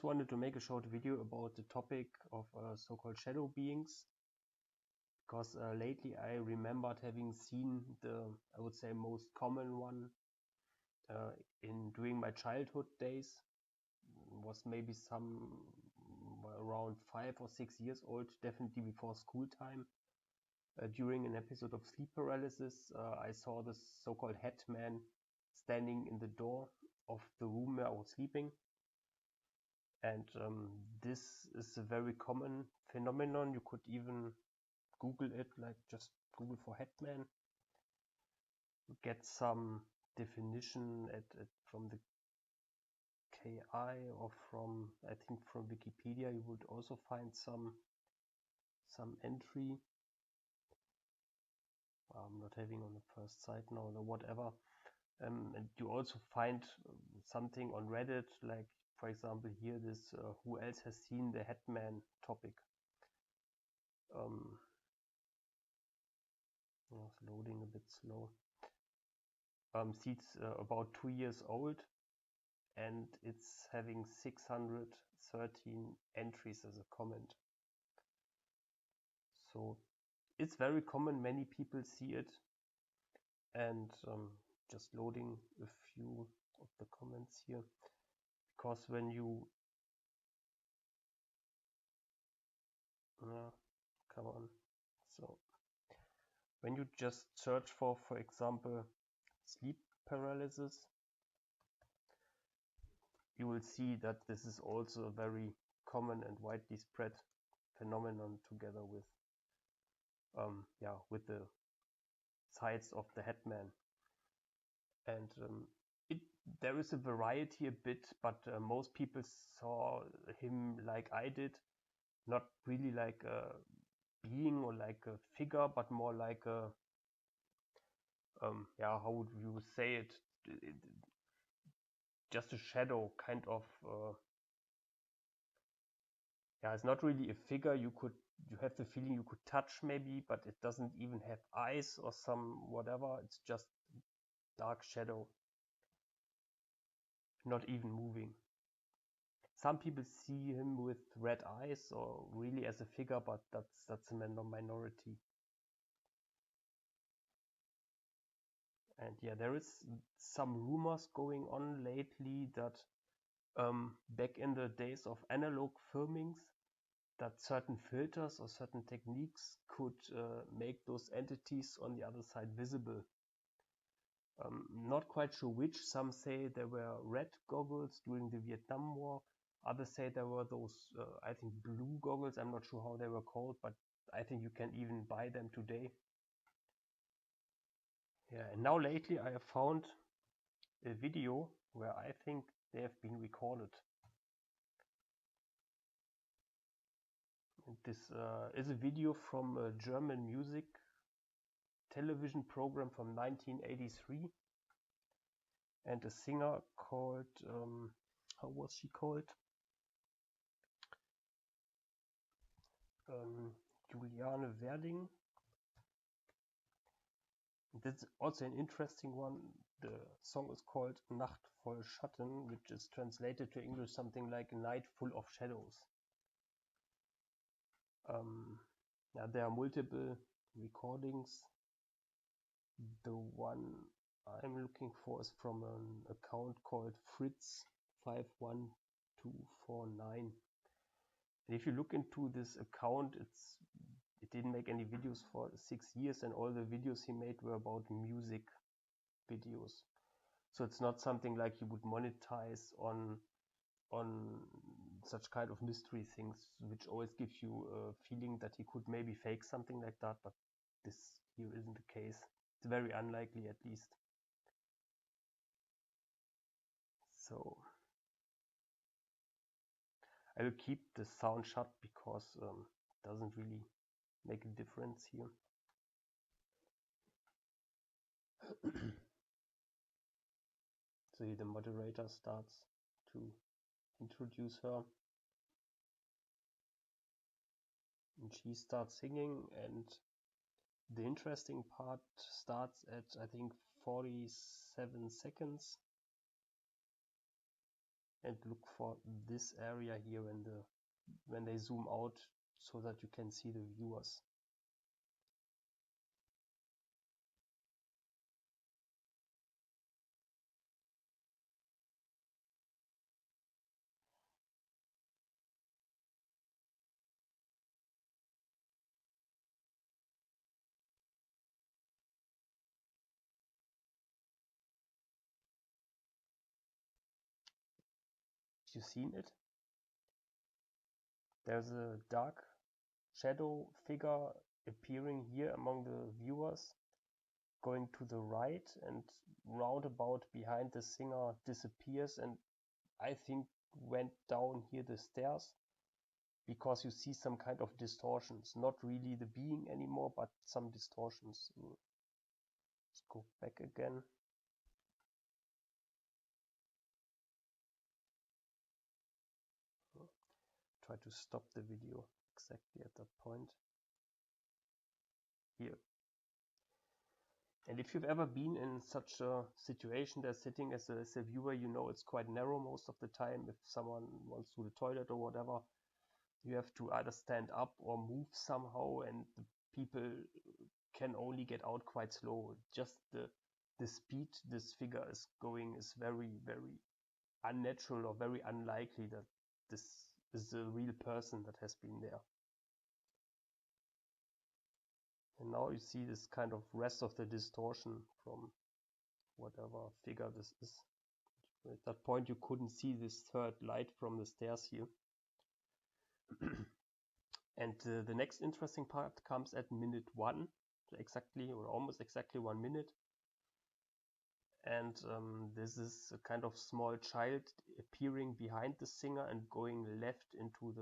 wanted to make a short video about the topic of so-called shadow beings, because lately I remembered having seen I would say, most common one during my childhood days. Was maybe around 5 or 6 years old, definitely before school time. During an episode of sleep paralysis, I saw this so-called hatman standing in the door of the room where I was sleeping. And this is a very common phenomenon. You could even Google it, like just Google for hatman. You get some definition from the KI or from, I think, from Wikipedia. You would also find some entry. I'm not having on the first site now, or whatever. And you also find something on Reddit, like for example here, this who else has seen the hatman topic. It's loading a bit slow. It's about 2 years old, and it's having 613 entries as a comment. So it's very common, many people see it. And just loading a few of the comments here, because when you come on, so when you just search for example, sleep paralysis, you will see that this is also a very common and widely spread phenomenon, together with with the sides of the hatman. And there is a variety a bit, but most people saw him like I did, not really like a being or like a figure, but more like a how would you say it, just a shadow, kind of. It's not really a figure. You have the feeling you could touch maybe, but it doesn't even have eyes or some whatever. It's just dark shadow, not even moving. Some people see him with red eyes or really as a figure, but that's a minority. And there is some rumors going on lately that back in the days of analog filmings, that certain filters or certain techniques could make those entities on the other side visible. Not quite sure which. Some say there were red goggles during the Vietnam War. Others say there were those, I think, blue goggles. I'm not sure how they were called, but I think you can even buy them today. And now lately I have found a video where I think they have been recorded. And this is a video from a German music television program from 1983, and a singer called, how was she called? Juliane Werding. That's also an interesting one. The song is called Nacht voll Schatten, which is translated to English something like A Night Full of Shadows. There are multiple recordings. The one I'm looking for is from an account called Fritz51249. And if you look into this account, it didn't make any videos for 6 years, and all the videos he made were about music videos. So it's not something like you would monetize on such kind of mystery things, which always gives you a feeling that he could maybe fake something like that, but this here isn't the case. It's very unlikely, at least. So I will keep the sound shut because it doesn't really make a difference here. So here the moderator starts to introduce her, and she starts singing, and the interesting part starts at, I think, 47 seconds. and look for this area here when they zoom out so that you can see the viewers. You seen it? There's a dark shadow figure appearing here among the viewers, going to the right, and roundabout behind the singer disappears, and I think went down here the stairs, because you see some kind of distortions, not really the being anymore, but some distortions. Let's go back again. Try to stop the video exactly at that point here. And if you've ever been in such a situation, they're sitting as a viewer, you know it's quite narrow most of the time. If someone wants to the toilet or whatever, you have to either stand up or move somehow, and the people can only get out quite slow. Just the speed this figure is going is very, very unnatural or very unlikely that this is a real person that has been there. And now you see this kind of rest of the distortion from whatever figure this is. At that point you couldn't see this third light from the stairs here. And the next interesting part comes at minute 1, exactly, or almost exactly 1 minute. And this is a kind of small child appearing behind the singer and going left into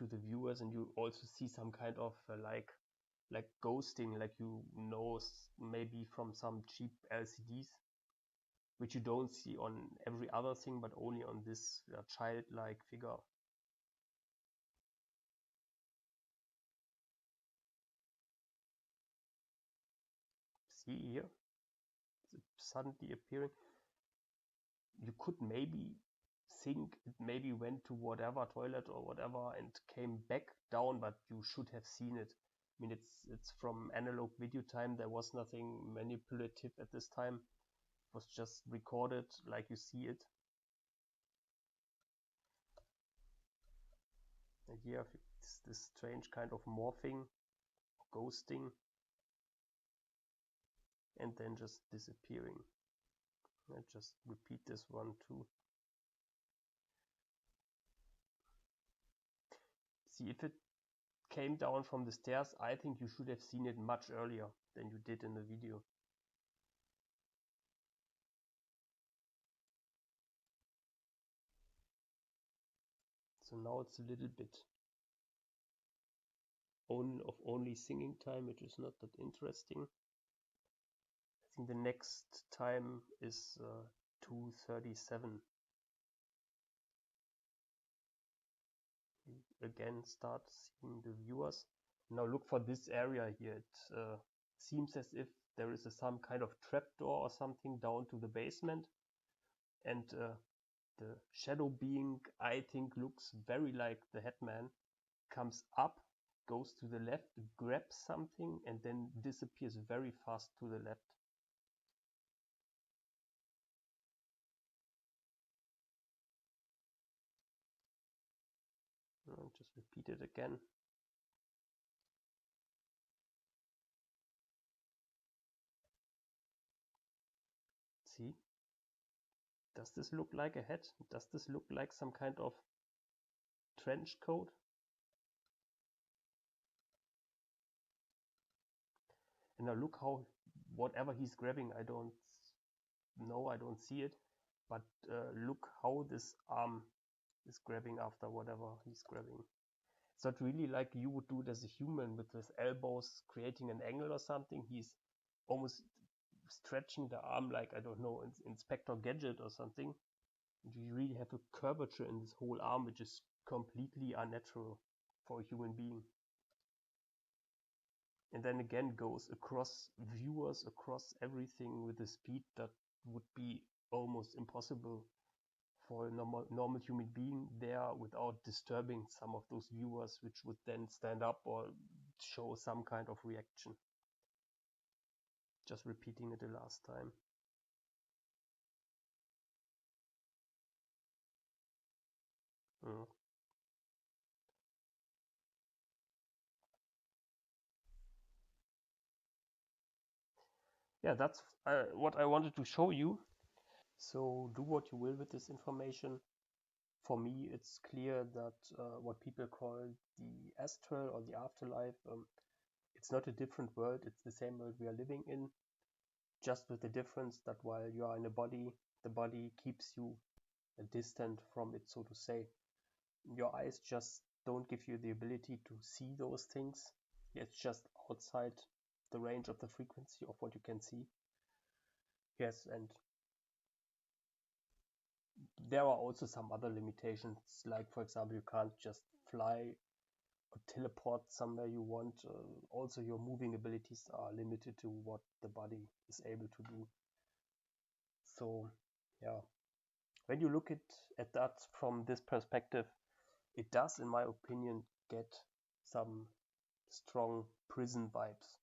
the viewers, and you also see some kind of like ghosting, like you know maybe from some cheap LCDs, which you don't see on every other thing, but only on this childlike figure. See here, it's suddenly appearing. You could maybe think it maybe went to whatever toilet or whatever and came back down, but you should have seen it. I mean, it's from analog video time. There was nothing manipulative at this time. It was just recorded like you see it. And here it's this strange kind of morphing, ghosting, and then just disappearing. I just repeat this one too. See, if it came down from the stairs, I think you should have seen it much earlier than you did in the video. So now it's a little bit of only singing time, which is not that interesting. I think the next time is 2:37. Again start seeing the viewers. Now look for this area here. It seems as if there is some kind of trapdoor or something down to the basement, and the shadow being, I think, looks very like the Hatman, comes up, goes to the left, grabs something, and then disappears very fast to the left. I'll just repeat it again. See? Does this look like a hat? Does this look like some kind of trench coat? And now look how, whatever he's grabbing, I don't know, I don't see it, but look how this arm is grabbing after whatever he's grabbing. It's not really like you would do it as a human with his elbows creating an angle or something. He's almost stretching the arm like, I don't know, Inspector Gadget or something. You really have a curvature in this whole arm, which is completely unnatural for a human being. And then again goes across viewers, across everything with a speed that would be almost impossible for a normal human being there without disturbing some of those viewers, which would then stand up or show some kind of reaction. Just repeating it the last time. Mm. Yeah, that's what I wanted to show you. So do what you will with this information. For me, it's clear that what people call the astral or the afterlife, it's not a different world. It's the same world we are living in, just with the difference that while you are in a body, the body keeps you distant from it, so to say. Your eyes just don't give you the ability to see those things. It's just outside the range of the frequency of what you can see. Yes, and there are also some other limitations, like for example, you can't just fly or teleport somewhere you want. Also, your moving abilities are limited to what the body is able to do. So, yeah, when you look at that from this perspective, it does, in my opinion, get some strong prison vibes.